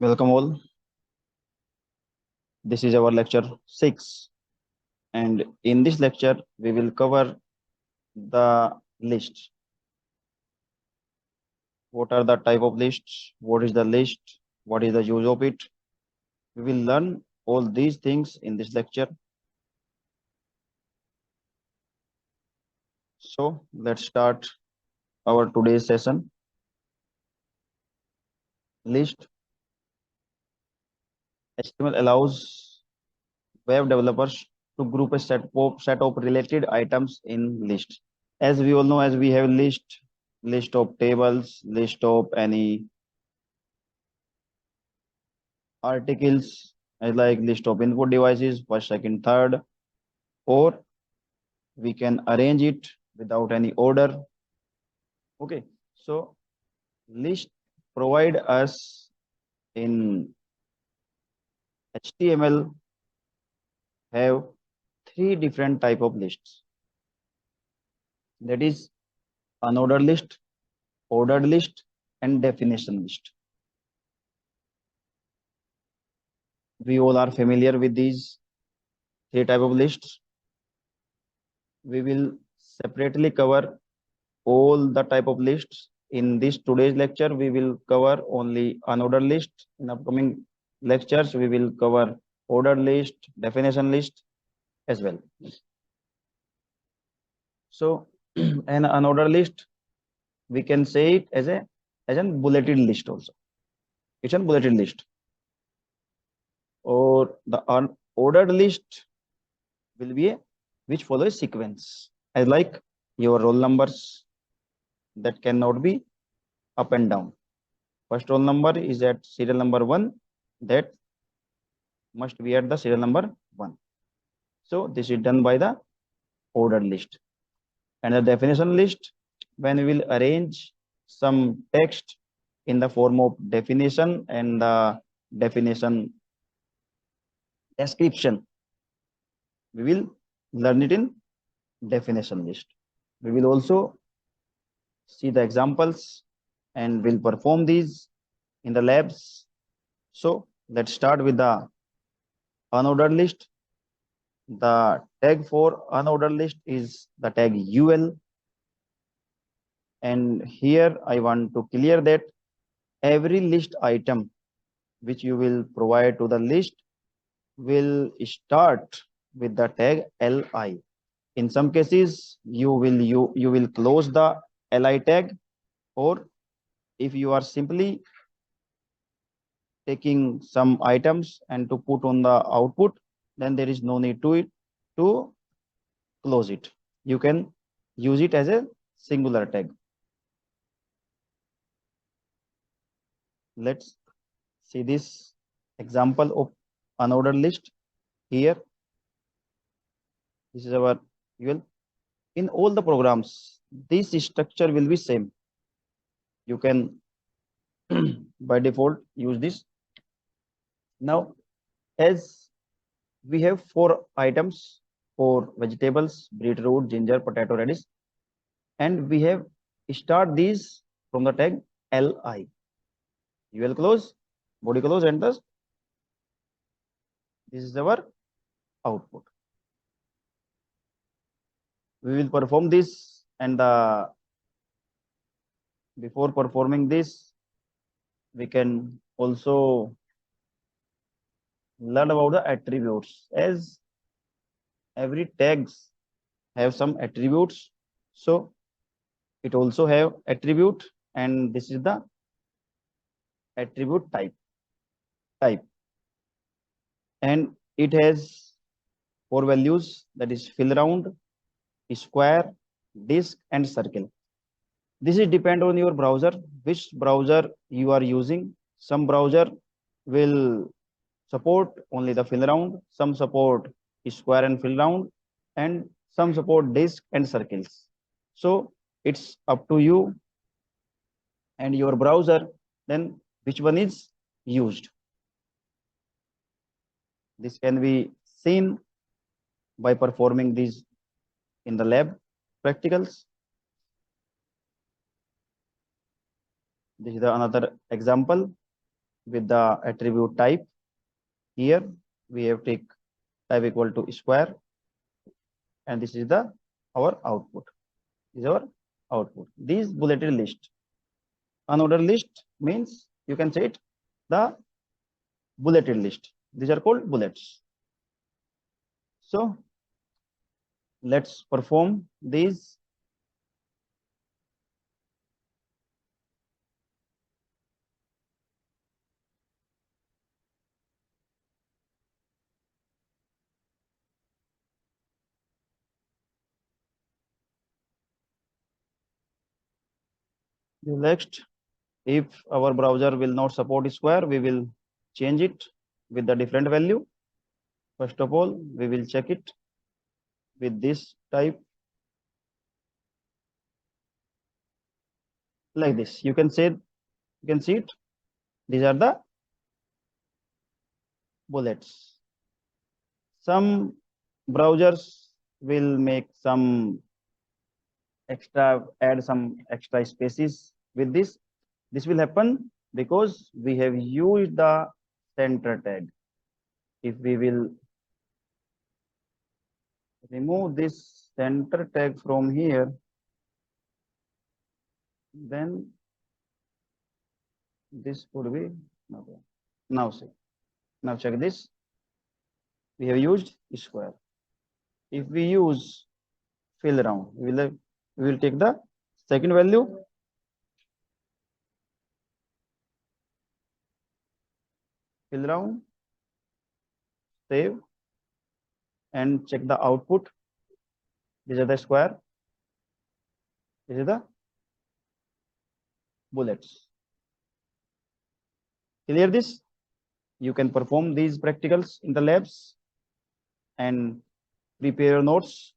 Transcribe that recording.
Welcome all. This is our lecture 6, and in this lecture we will cover the list. What are the type of lists? What is the list? What is the use of it? We will learn all these things in this lecture. So let's start our today's session. List. HTML allows web developers to group a set of related items in list. As we all know, as we have list of tables, list of any articles, as like list of input devices, first, second, third, or we can arrange it without any order. Okay, so list provide us in HTML have three different type of lists. That is unordered list, ordered list, and definition list. We all are familiar with these three type of lists. We will separately cover all the type of lists. In this today's lecture, we will cover only unordered list. In upcoming lectures, we will cover ordered list, definition list as well. So an unordered list, we can say it as a bulleted list also. It's a bulleted list. Or the unordered list will be a which follow a sequence. As like your roll numbers that cannot be up and down. First roll number is at serial number 1, that must be at the serial number 1. So this is done by the ordered list. And the definition list, when we will arrange some text in the form of definition and the definition description, we will learn it in definition list. We will also see the examples and will perform these in the labs. So let's start with the unordered list. The tag for unordered list is the tag UL. And here I want to clear that every list item which you will provide to the list will start with the tag li. In some cases, you will close the li tag, or if you are simply taking some items and to put on the output, then there is no need to it to close it. You can use it as a singular tag. Let's see this example of unordered list here. This is our UL. In all the programs, this structure will be same. You can by default use this. Now, as we have 4 items for vegetables: beetroot, ginger, potato, radish, and we have start these from the tag li. UL close, body close, and thus this is our output. We will perform this, and before performing this, we can also learn about the attributes, as every tags have some attributes. So it also have attribute, and this is the attribute type, and it has 4 values, that is fill round, square, disk, and circle. This is depend on your browser, which browser you are using. Some browser will support only the fill round, some support square and fill round, and some support disk and circles. So it's up to you and your browser then which one is used. This can be seen by performing these in the lab practicals. This is the another example. with the attribute type. Here we have take type equal to square, and this is the our output. This is our output. These bulleted list. Unordered list means you can say it the bulleted list. These are called bullets. So let's perform these. Next, if our browser will not support square, we will change it with the different value. First of all, we will check it with this type like this. You can see it. These are the bullets. Some browsers will make some add some extra spaces with this. This will happen because we have used the center tag. If we will remove this center tag from here, then this would be okay. Now see. Now check this. We have used square. If we use fill round, we will take the second value, fill round, save, and check the output. These are the square. This is the bullets. Clear this? You can perform these practicals in the labs and prepare your notes